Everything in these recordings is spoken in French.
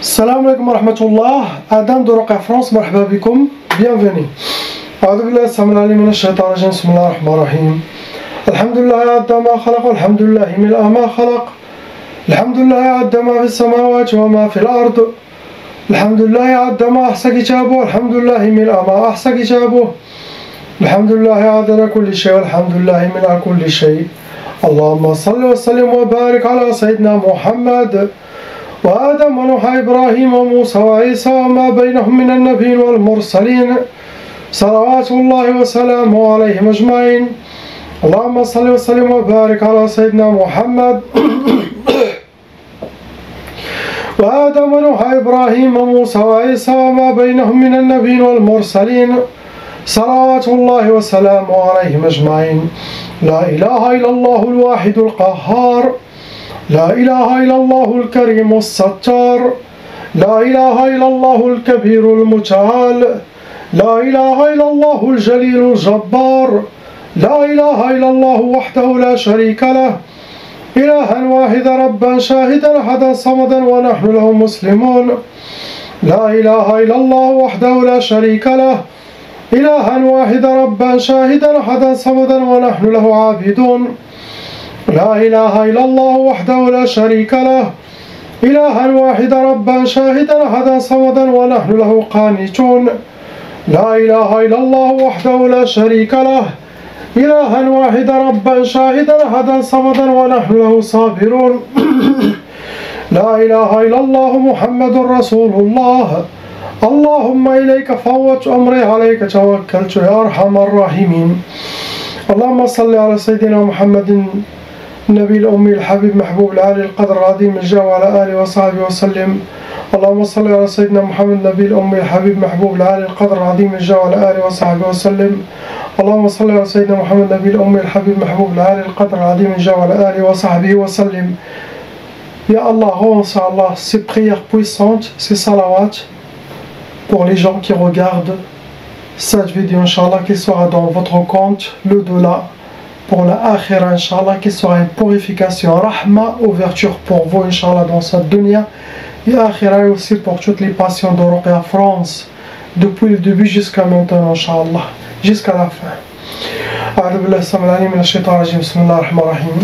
Salam alaikum wa rahmatullah. Adam de Roqa France, marhaba bikum. Bienvenue. أعوذ بالله السميع العليم من الشيطان الرجيم بسم الله الرحمن الرحيم. الحمد لله عد ما خلق والحمد لله ملء ما خلق. الحمد لله عد ما في السماوات وما في الأرض. الحمد لله عد ما أحصى كتابه والحمد لله ملء ما أحصى كتابه. الحمد لله عدد كل شيء والحمد لله ملء كل شيء. اللهم صل وسلم وبارك على سيدنا محمد وآدم ونوح إبراهيم وموسى وعيسى وما بينهم من النبيين والمرسلين صلوات الله وسلامه عليهم أجمعين. اللهم صل وسلم وبارك على سيدنا محمد وآدم ونوح إبراهيم وموسى وعيسى وما بينهم من النبيين والمرسلين صلوات الله وسلامه عليهم أجمعين. لا إله إلا الله الواحد القهار. لا إله إلا الله الكريم الستار. لا إله إلا الله الكبير المتعال. لا إله إلا الله الجليل الجبار. لا إله إلا الله وحده لا شريك له إلها واحدا ربا شاهدا أحدا صمدا ونحن له مسلمون. لا إله إلا الله وحده لا شريك له إلها واحدا ربا شاهدا أحدا صمدا ونحن له عابدون. لا إله إلا الله وحده لا شريك له إلها واحدا ربا شاهدا أحدا صمدا ونحن له قانتون. لا إله إلا الله وحده لا شريك له إلها واحدا ربا شاهدا أحدا صمدا ونحن له صابرون. لا إله إلا الله محمد رسول الله. اللهم إليك فوت أمري عليك توكلت يا أرحم الراحمين. اللهم صل على سيدنا محمد النبي الأمي الحبيب محبوب العالي القدر العظيم الجاه وعلى آله وصحبه وسلم. اللهم صل على سيدنا محمد النبي الأمي الحبيب محبوب العالي القدر العظيم الجاه وعلى آله وصحبه وسلم. اللهم صل على سيدنا محمد النبي الأمي الحبيب محبوب العالي القدر العظيم الجاه وعلى آله وصحبه وسلم. Ya Allah, rends Allah ces prières puissantes, ces salawats pour les gens qui regardent cette vidéo, Inch'Allah, qui sera dans votre compte, le dollar pour la akhira, Inch'Allah, qui sera une purification, rahma, ouverture pour vous, Inch'Allah, dans cette dunya, et akhira, et aussi pour toutes les patients de Roqa France, depuis le début jusqu'à maintenant, Inch'Allah, jusqu'à la fin. A'udhu billahi as-samil alim min ash-shaytan rajim, bismillah ar-rahman ar-rahim.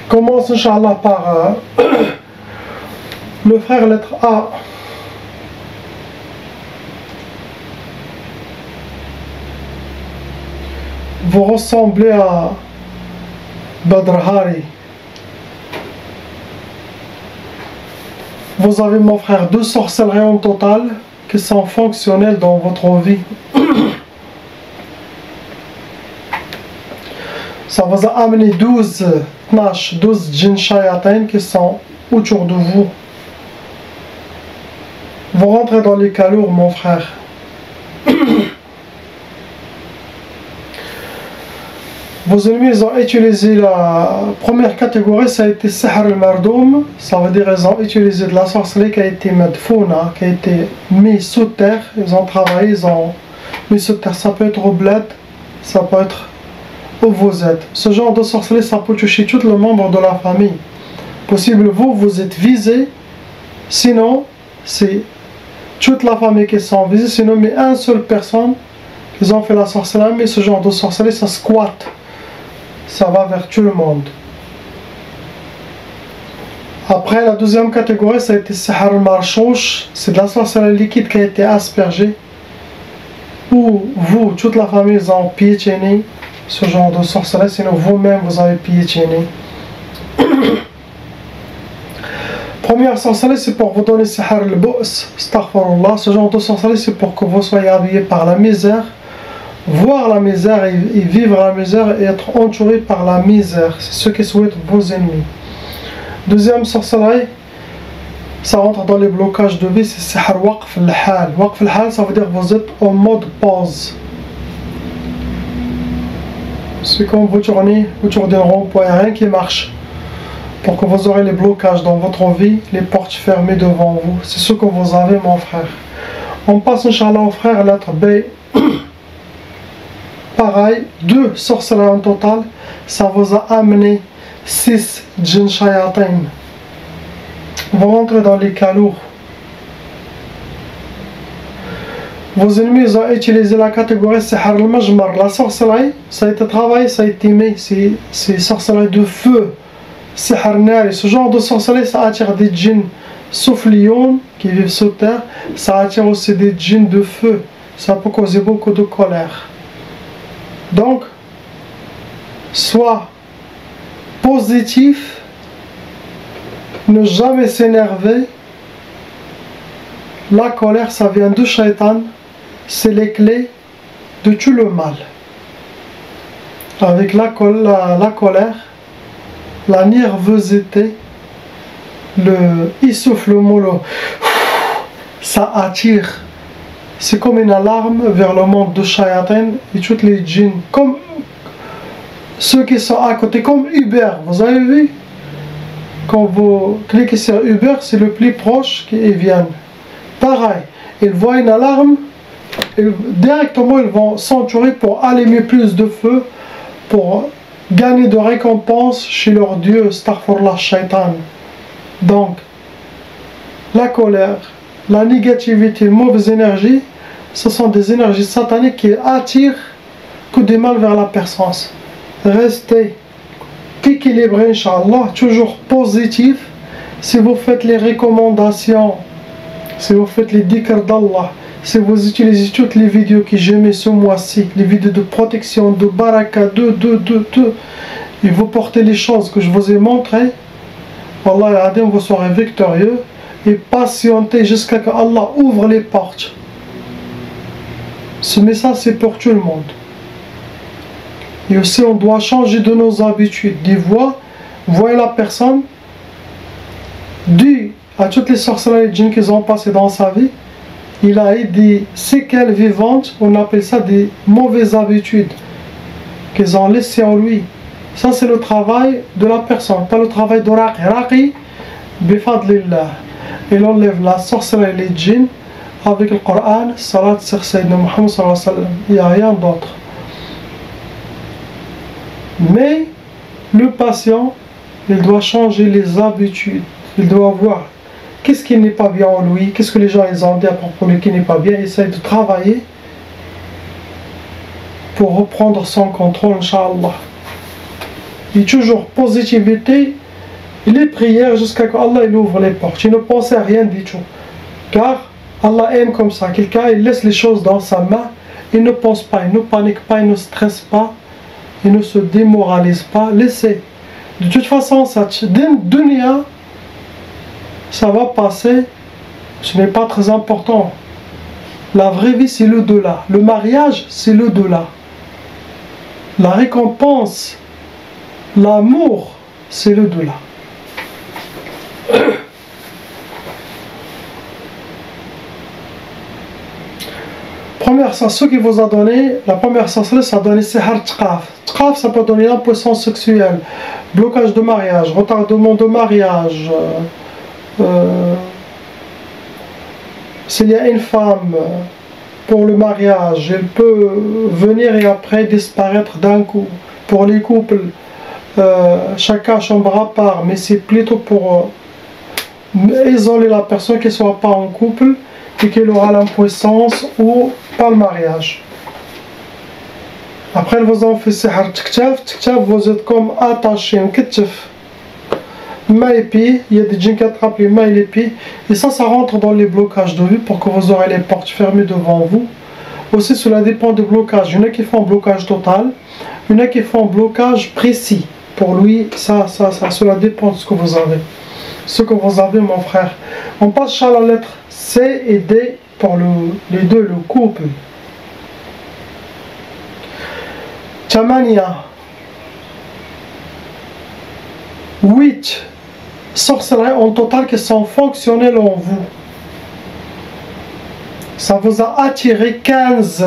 Commence, Inch'Allah, par le frère lettre A. Vous ressemblez à Badr Hari. Vous avez, mon frère, 2 sorcelleries en total qui sont fonctionnelles dans votre vie. Ça vous a amené 12 djinns shayatin qui sont autour de vous. Vous rentrez dans les calours, mon frère. Vos ennemis ont utilisé la première catégorie, ça a été Sihr al-Mardoum, ça veut dire ils ont utilisé de la sorcellerie qui a été madfouna, qui a été mis sous terre, ils ont travaillé, ils ont mis sous terre, ça peut être au bled, ça peut être où vous êtes. Ce genre de sorcellerie, ça peut toucher tous les membres de la famille. Possible, vous êtes visé, sinon c'est toute la famille qui sont visées, sinon mais une seule personne, ils ont fait la sorcellerie, mais ce genre de sorcellerie, ça squatte. Ça va vers tout le monde. Après, la deuxième catégorie, ça a été Sihr al-Marchouch. C'est de la sorcellerie liquide qui a été aspergée. Où vous, toute la famille, ils ont piétiné ce genre de sorcellerie. Sinon, vous-même, vous avez piétiné. Première sorcellerie, c'est pour vous donner Sihr al-Bu's. Astaghfirullah. Ce genre de sorcellerie, c'est pour que vous soyez habillés par la misère. Voir la misère et vivre la misère et être entouré par la misère. C'est ce que souhaitent vos ennemis. Deuxième sorcellerie, ça rentre dans les blocages de vie, c'est Sihr Waqf al-Hal. Waqf al-Hal, ça veut dire que vous êtes en mode pause. C'est comme vous tournez autour d'un rond-point, il n'y a rien qui marche. Pour que vous aurez les blocages dans votre vie, les portes fermées devant vous. C'est ce que vous avez, mon frère. On passe, Inch'Allah, au frère, lettre B. Pareil, 2 sorcelleries en total, ça vous a amené 6 djinns shayatin. Vous rentrez dans les calours Vos ennemis ont utilisé la catégorie Sihr al-Majmar, la sorcellerie, ça a été travaillé, ça a été mis, c'est sorcellerie de feu, Sihr Nari. Ce genre de sorcellerie, ça attire des djinns souffliones qui vivent sur terre, ça attire aussi des djinns de feu, ça peut causer beaucoup de colère. Donc, sois positif, ne jamais s'énerver. La colère, ça vient de Shaitan, c'est les clés de tout le mal. Avec la colère, la nervosité, il souffle le mollo, ça attire. C'est comme une alarme vers le monde de Shaitan et toutes les djinns, comme ceux qui sont à côté, comme Uber, vous avez vu? Quand vous cliquez sur Uber, c'est le plus proche qui vient. Pareil, ils voient une alarme, et directement ils vont s'entourer pour allumer plus de feu, pour gagner de récompenses chez leur Dieu, Astaghfirullah, Shaitan. Donc, la colère, la négativité, mauvaise énergie, ce sont des énergies sataniques qui attirent que des mal vers la personne. Restez équilibré, Inch'Allah, toujours positif. Si vous faites les recommandations, si vous faites les dhikr d'Allah, si vous utilisez toutes les vidéos que j'ai mis ce mois-ci, les vidéos de protection, de baraka, et vous portez les choses que je vous ai montrées, Wallah Adim, vous serez victorieux, et patientez jusqu'à ce qu'Allah ouvre les portes. Ce message c'est pour tout le monde. Et aussi on doit changer de nos habitudes. Voyez la personne, dû à toutes les sorcelleries et djinns qu'ils ont passé dans sa vie, il a eu des séquelles vivantes, on appelle ça des mauvaises habitudes qu'ils ont laissées en lui. Ça c'est le travail de la personne, pas le travail de Raqi, bifadlillah. Il enlève la sorcellerie et les djinns avec le Coran, salat sur Sayyidina Muhammad sallallahu alayhi wa sallam. Il n'y a rien d'autre. Mais le patient, il doit changer les habitudes. Il doit voir qu'est-ce qui n'est pas bien en lui, qu'est-ce que les gens ils ont dit à propos de lui qui n'est pas bien. Il essaie de travailler pour reprendre son contrôle, Inch'Allah. Et toujours positivité, les prières jusqu'à ce qu'Allah ouvre les portes. Il ne pense à rien du tout. Car Allah aime comme ça. Quelqu'un il laisse les choses dans sa main, il ne pense pas, il ne panique pas, il ne stresse pas. Il ne se démoralise pas, laissez. De toute façon, cette dunya, ça va passer, ce n'est pas très important. La vraie vie, c'est l'au-delà. Le mariage, c'est l'au-delà. La récompense, l'amour, c'est l'au-delà. Première sorcellerie qu'il vous a donné, la première sorcellerie, ça a donné Sihr Tqaf. Tqaf, ça peut donner impuissance sexuelle, blocage de mariage, retardement de mariage. S'il y a une femme pour le mariage, elle peut venir et après disparaître d'un coup. Pour les couples, chacun chambre à part, mais c'est plutôt pour isoler la personne qui ne soit pas en couple et qu'elle aura l'impuissance ou pas le mariage. Après, ils vous ont fait Sihr Tktaf. Tktaf, vous êtes comme attaché, mkettef. Main et pied, il y a des djinns qui attrapent les mains et les pieds. Et ça rentre dans les blocages de vue pour que vous aurez les portes fermées devant vous. Aussi, cela dépend du blocage. Il y en a qui font un blocage total, il y en a qui font un blocage précis. Pour lui, cela dépend de ce que vous avez. Ce que vous avez, mon frère. On passe à la lettre C et D pour les deux, le couple. Tamania. 8 sorcelleries en total qui sont fonctionnelles en vous. Ça vous a attiré 15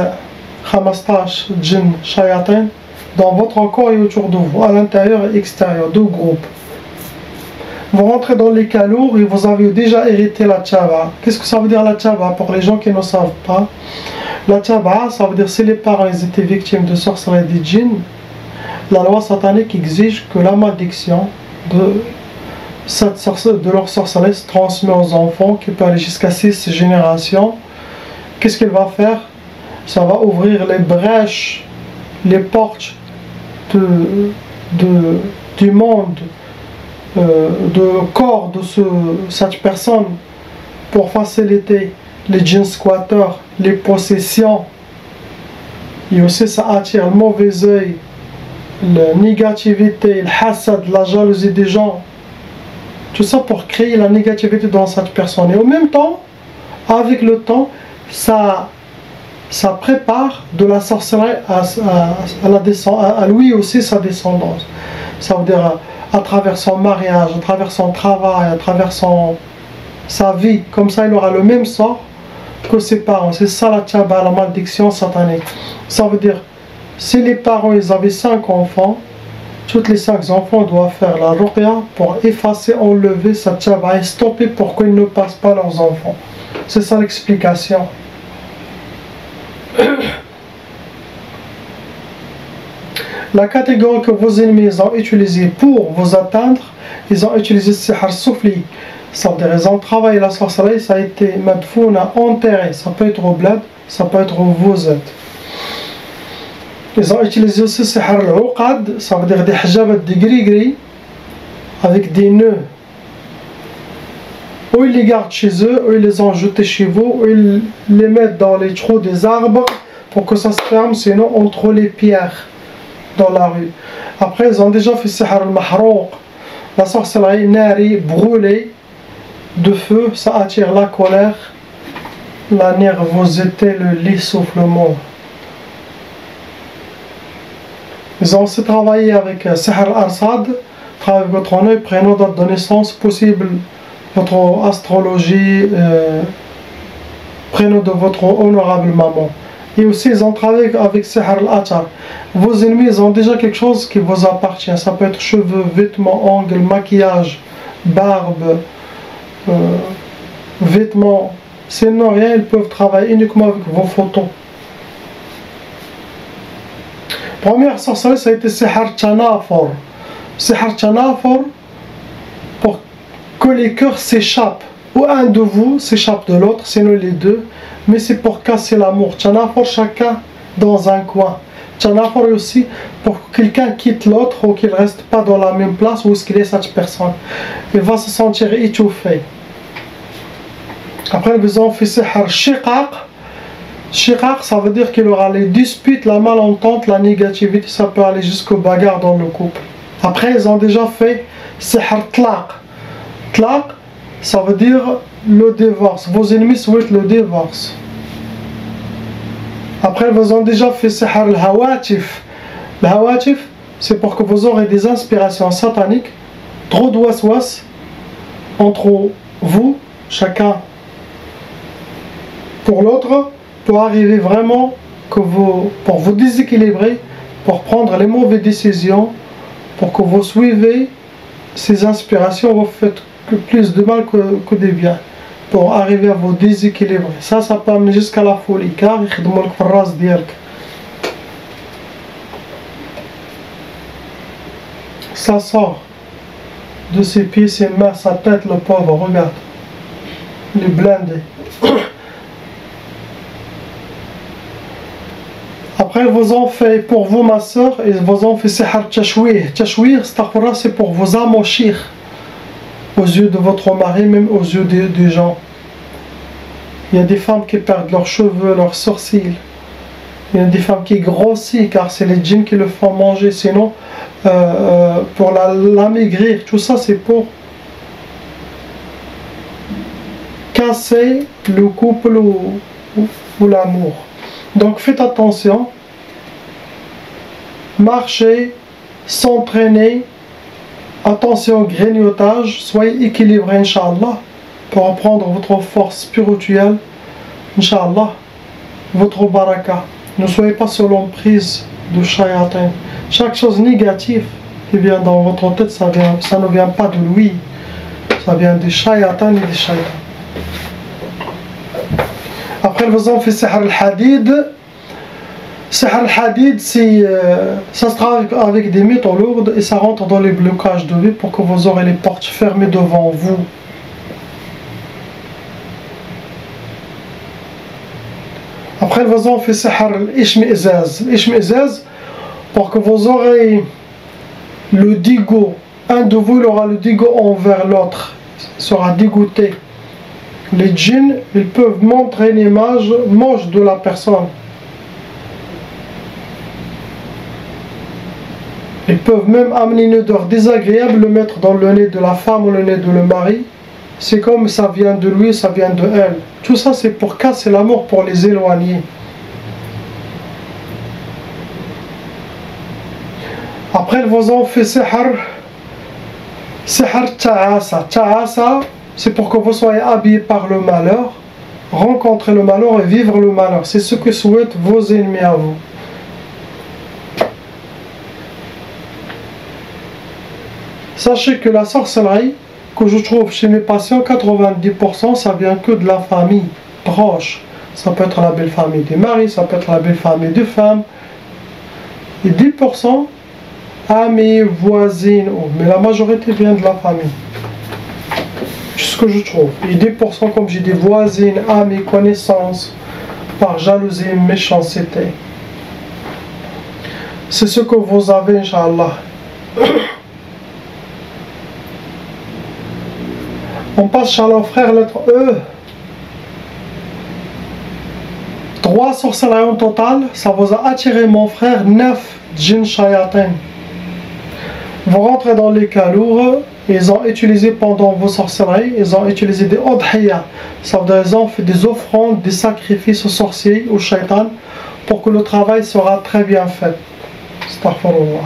khamastash djinn shayatin dans votre corps et autour de vous, à l'intérieur et extérieur, deux groupes. Vous rentrez dans les cas lourds et vous avez déjà hérité la tchaba. Qu'est-ce que ça veut dire la tchaba pour les gens qui ne savent pas? La tchaba, ça veut dire si les parents étaient victimes de sorcellerie des djinns, la loi satanique exige que la malédiction de leur sorcellerie se transmet aux enfants, qui peut aller jusqu'à 6 générations. qu'est-ce qu'il va faire? Ça va ouvrir les brèches, les portes du monde, de corps de cette personne, pour faciliter les djinns squatteurs, les possessions. Et aussi ça attire le mauvais œil, la négativité, le hasad, la jalousie des gens. Tout ça pour créer la négativité dans cette personne. Et en même temps, avec le temps, ça prépare de la sorcellerie à lui aussi sa descendance. Ça veut dire à travers son mariage, à travers son travail, à travers sa vie. Comme ça, il aura le même sort que ses parents. C'est ça la tchaba, la malédiction satanique. Ça veut dire, si les parents ils avaient 5 enfants, tous les 5 enfants doivent faire la ruqya pour effacer, enlever cette tchaba et stopper pour qu'ils ne passent pas leurs enfants. C'est ça l'explication. La catégorie que vos ennemis ont utilisée pour vous atteindre, ils ont utilisé le sihr soufli. Ça veut dire ils ont travaillé la sorcellerie, ça a été madfouna, enterré. Ça peut être au bled, ça peut être où vous êtes. Ils ont utilisé aussi le sihr al-uqad, ça veut dire des hijabs, des gris-gris, avec des nœuds. Ou ils les gardent chez eux, ou ils les ont jetés chez vous, ou ils les mettent dans les trous des arbres pour que ça se ferme, sinon entre les pierres dans la rue. Après, ils ont déjà fait sihr al-mahrouq, la sorcellerie nari, brûlée de feu, ça attire la colère, la nervosité, l'essoufflement. Ils ont aussi travaillé avec sihr al-arsad, travaillez votre nom, prénom, date de naissance, possible votre astrologie, prénom de votre honorable maman. Et aussi ils ont travaillé avec sihr al-atar. Vos ennemis ils ont déjà quelque chose qui vous appartient. Ça peut être cheveux, vêtements, ongles, maquillage, barbe, vêtements. Sinon rien, ils peuvent travailler uniquement avec vos photos. Première sorcellerie, ça a été sihr Tanafor. Sihr Tanafor, pour que les cœurs s'échappent. Ou un de vous s'échappe de l'autre, sinon les deux. Mais c'est pour casser l'amour. Tanafor, chacun dans un coin. Tanafor aussi pour que quelqu'un quitte l'autre ou qu'il ne reste pas dans la même place où est-ce qu'il est cette personne. Il va se sentir étouffé. Après, ils ont fait sihr shiqaq. Shiqaq, ça veut dire qu'il aura les disputes, la malentente, la négativité, ça peut aller jusqu'aux bagarres dans le couple. Après, ils ont déjà fait sihr tlaq. Tlaq, ça veut dire le divorce. Vos ennemis souhaitent le divorce. Après, ils ont déjà fait sihr al-hawatif. Le hawatif, c'est pour que vous aurez des inspirations sataniques, trop de waswas entre vous, chacun pour l'autre, pour arriver vraiment pour vous déséquilibrer, pour prendre les mauvaises décisions, pour que vous suivez ces inspirations, vous faites plus de mal que de bien, pour arriver à vous déséquilibrer. Ça peut amener jusqu'à la folie, car il y a des ça sort de ses pieds, ses mains, sa tête, le pauvre, regarde, il est blindé. Après, ils vous ont fait, pour vous ma soeur, ils vous ont fait sihr tashwih. Tashwih, c'est pour vous amochir aux yeux de votre mari, même aux yeux des gens. Il y a des femmes qui perdent leurs cheveux, leurs sourcils. Il y a des femmes qui grossissent car c'est les djinns qui le font manger. Sinon, pour l'amaigrir, tout ça c'est pour casser le couple ou l'amour. Donc faites attention, marchez, s'entraînez, attention au grignotage, soyez équilibrés Inch'Allah pour reprendre votre force spirituelle, Inch'Allah, votre baraka. Ne soyez pas sous l'emprise de shayatin. Chaque chose négative qui vient dans votre tête, ça ne vient pas de lui, ça vient des shayatans et des shaytans. Après, ils ont fait sihr al-hadid. Sihr al-hadid, ça se travaille avec des métaux lourds et ça rentre dans les blocages de vie pour que vous aurez les portes fermées devant vous. Après, ils ont fait sihr l'ishmi'izaz. L'ishmi'izaz, pour que vous aurez le digo, un de vous aura le digo envers l'autre, sera dégoûté. Les djinns, ils peuvent montrer une image moche de la personne. Ils peuvent même amener une odeur désagréable, le mettre dans le nez de la femme ou le nez de le mari. C'est comme ça vient de lui, ça vient de elle. Tout ça, c'est pour casser l'amour, pour les éloigner. Après, ils vous ont fait sihr ta'asa. Ta'asa, c'est pour que vous soyez habillés par le malheur, rencontrer le malheur et vivre le malheur. C'est ce que souhaitent vos ennemis à vous. Sachez que la sorcellerie que je trouve chez mes patients, 90% ça vient que de la famille proche. Ça peut être la belle famille des maris, ça peut être la belle famille des femmes. Et 10% amis, voisines, mais la majorité vient de la famille. C'est ce que je trouve. Et 10% comme j'ai des voisines, amis, connaissances, par jalousie, méchanceté. C'est ce que vous avez, Inch'Allah. On passe, Inch'Allah, frère, lettre E. 3 sorcelleries en total, ça vous a attiré, mon frère, 9 djinns shayatin. Vous rentrez dans les calours, ils ont utilisé pendant vos sorcelleries, ils ont utilisé des odhiyah. Ça veut dire qu'ils ont fait des offrandes, des sacrifices aux sorciers, aux shaytan, pour que le travail sera très bien fait. Astaghfirullah.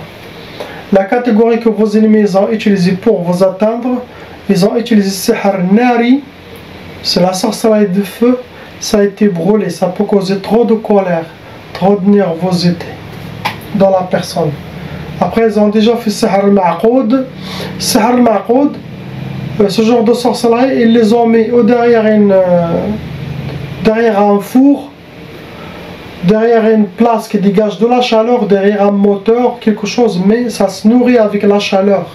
La catégorie que vos ennemis ont utilisée pour vous atteindre, ils ont utilisé sihr nari, c'est la sorcellerie de feu, ça a été brûlé, ça peut causer trop de colère, trop de nervosité dans la personne. Après, ils ont déjà fait sihr al-ma'qoud. Sihr al-ma'qoud, ce genre de sorcellerie, ils les ont mis derrière un four, derrière une place qui dégage de la chaleur, derrière un moteur, quelque chose, mais ça se nourrit avec la chaleur.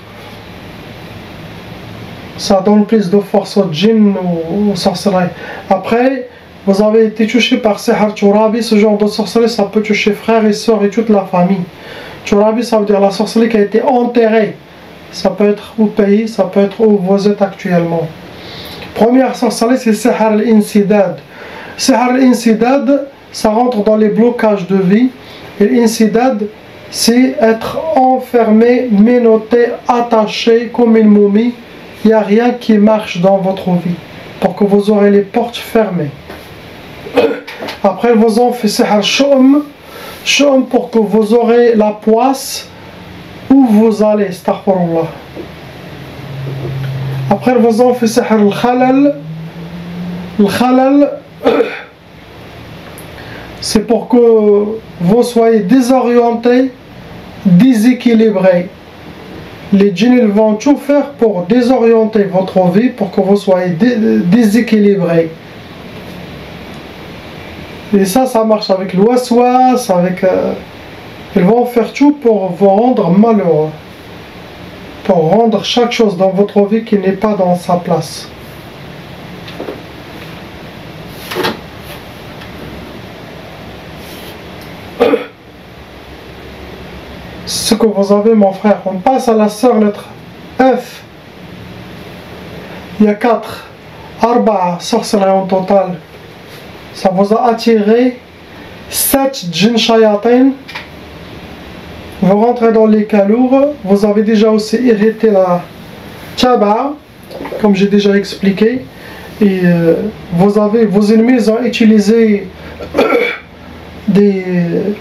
Ça donne plus de force aux djinns ou aux sorcelleries. Après, vous avez été touché par sihr turabi, ce genre de sorcellerie, ça peut toucher frères et sœurs et toute la famille. Turabi, ça veut dire la sorcellerie qui a été enterrée. Ça peut être au pays, ça peut être où vous êtes actuellement. Première sorcellerie, c'est sihr al-insidad. Sihr al-insidad, ça rentre dans les blocages de vie. Et l'insidad, c'est être enfermé, menotté, attaché comme une momie. Il n'y a rien qui marche dans votre vie pour que vous aurez les portes fermées. Après, vous en faites sihr shum pour que vous aurez la poisse où vous allez. Astaghfirullah. Après, vous en faites sihr al-khalal. Le khalal, c'est pour que vous soyez désorientés, déséquilibrés. Les djinns ils vont tout faire pour désorienter votre vie, pour que vous soyez déséquilibrés. Et ça marche avec l'ouaswas, avec... ils vont faire tout pour vous rendre malheureux. Pour rendre chaque chose dans votre vie qui n'est pas dans sa place. Ce que vous avez, mon frère. On passe à la sœur lettre F. Il y a 4 sorcelleries en total. Ça vous a attiré 7 djinns shayatin. Vous rentrez dans les calours. Vous avez déjà aussi hérité la taba, comme j'ai déjà expliqué. Et vos ennemis ont utilisé des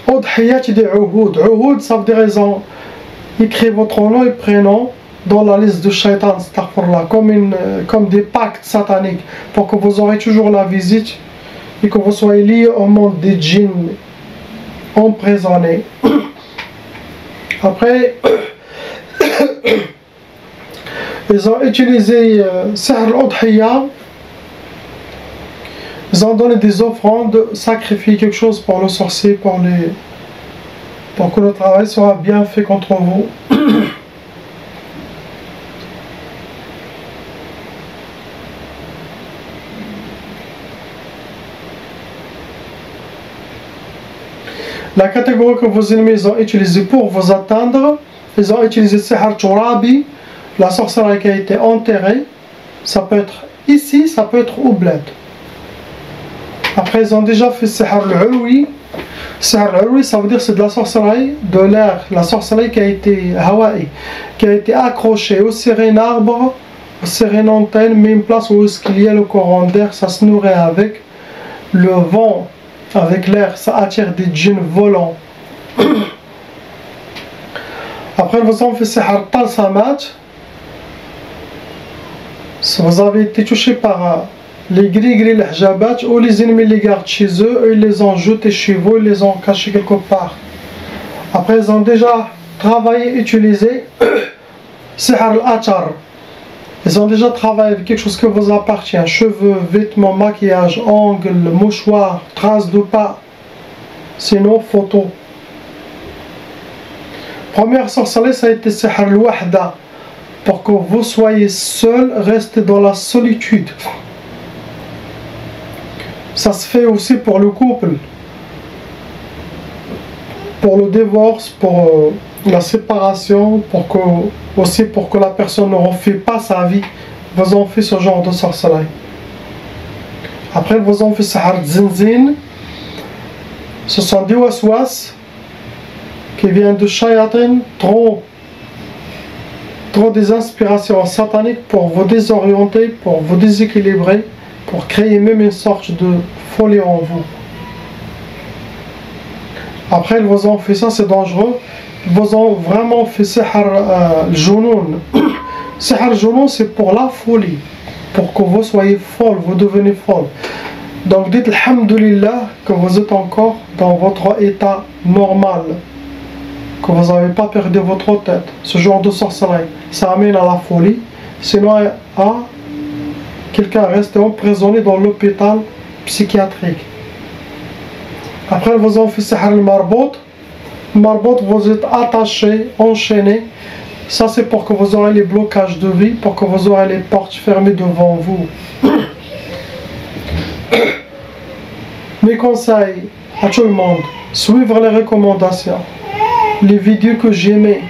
odhiyat et des uhud. Uhud, ça veut dire qu'ils ont écrit votre nom et prénom dans la liste de shaitan, comme des pactes sataniques, pour que vous aurez toujours la visite et que vous soyez liés au monde des djinns emprisonnés. Après, ils ont utilisé sihr al-udhiyya. Ils ont donné des offrandes, sacrifié quelque chose pour le sorcier, pour que le travail soit bien fait contre vous. La catégorie que vos ennemis ont utilisée pour vous atteindre, ils ont utilisé Sihar Turabi, la sorcellerie qui a été enterrée. Ça peut être ici, ça peut être au bled. Après, ils ont déjà fait Sihar al-Ulwi. Sihar al-Ulwi, ça veut dire c'est de la sorcellerie de l'air, la sorcellerie qui a été Hawaï, qui a été accrochée au serré un arbre, au serré une antenne, mais une place où il y a le courant d'air, ça se nourrit avec le vent, avec l'air, ça attire des djinns volants. Après, vous avez fait Sihar Talsamat. Si vous avez été touché par les gris-gris, les hijabat, ou les ennemis les gardent chez eux, ils les ont jetés chez vous, ils les ont cachés quelque part. Après, ils ont déjà travaillé, utilisé Sihar al-Achar. Ils ont déjà travaillé avec quelque chose qui vous appartient, cheveux, vêtements, maquillage, ongles, mouchoirs, traces de pas, sinon photos. Première sorcellerie, ça a été Sihar al-Wahda. Pour que vous soyez seul, restez dans la solitude. Ça se fait aussi pour le couple, pour le divorce, pour la séparation, aussi pour que la personne ne refait pas sa vie. Vous en faites ce genre de sorcellerie. Après, vous en faites Sihar Zinzin. Ce sont des waswas qui viennent de shayatin, trop des inspirations sataniques pour vous désorienter, pour vous déséquilibrer, pour créer même une sorte de folie en vous. Après, ils vous ont fait ça, c'est dangereux. Ils vous ont vraiment fait Sihar al-Junoun. Sihar al-Junoun, c'est pour la folie, pour que vous soyez folle, vous devenez folle. Donc dites alhamdulillah que vous êtes encore dans votre état normal, que vous n'avez pas perdu votre tête. Ce genre de sorcellerie, ça amène à la folie, sinon à quelqu'un reste emprisonné dans l'hôpital psychiatrique. Après, vous en faites Sihar al-Marbout. Marbout, vous êtes attaché, enchaîné. Ça, c'est pour que vous aurez les blocages de vie, pour que vous aurez les portes fermées devant vous. Mes conseils à tout le monde, suivre les recommandations, les vidéos que j'aimais.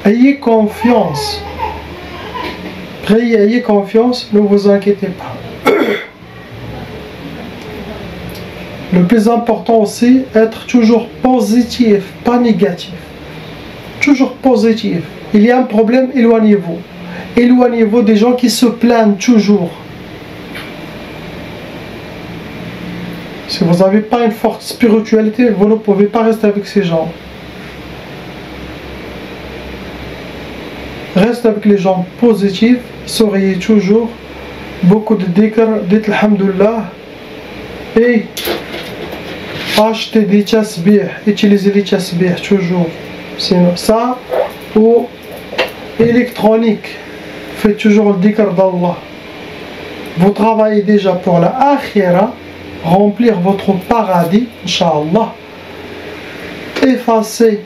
Ayez confiance. Priez, ayez confiance, ne vous inquiétez pas. Le plus important aussi, être toujours positif, pas négatif. Toujours positif. Il y a un problème, éloignez-vous. Éloignez-vous des gens qui se plaignent toujours. Si vous n'avez pas une forte spiritualité, vous ne pouvez pas rester avec ces gens. Restez avec les gens positifs, souriez toujours, beaucoup de dhikr, dites alhamdulillah, et achetez des tasbih, utilisez les tasbih toujours. Sinon ça, ou électronique, faites toujours le dhikr d'Allah. Vous travaillez déjà pour la akhira, remplir votre paradis, Inch'Allah, effacer,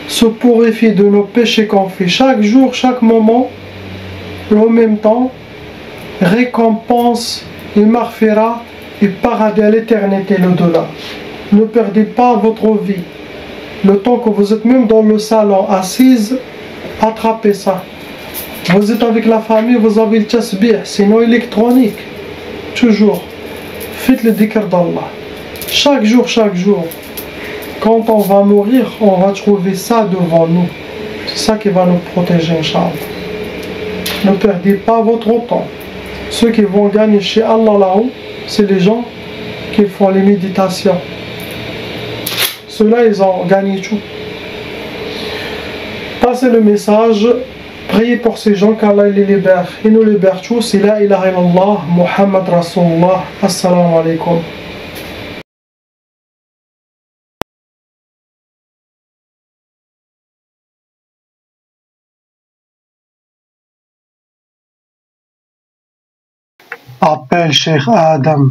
se purifier de nos péchés qu'on fait chaque jour, chaque moment, et en même temps, récompense et marfira et paradis à l'éternité, l'au-delà. Ne perdez pas votre vie. Le temps que vous êtes même dans le salon, assise, attrapez ça. Vous êtes avec la famille, vous avez le tasbih, sinon électronique. Toujours. Faites le dhikr d'Allah. Chaque jour, chaque jour. Quand on va mourir, on va trouver ça devant nous. C'est ça qui va nous protéger, Inch'Allah. Ne perdez pas votre temps. Ceux qui vont gagner chez Allah là-haut, c'est les gens qui font les méditations. Ceux-là, ils ont gagné tout. Passez le message. Priez pour ces gens qu'Allah les libère. Il nous libère tous. La ilaha illallah, Muhammad Rasulullah. Assalamu alaikum. Appelle Cheikh Adam.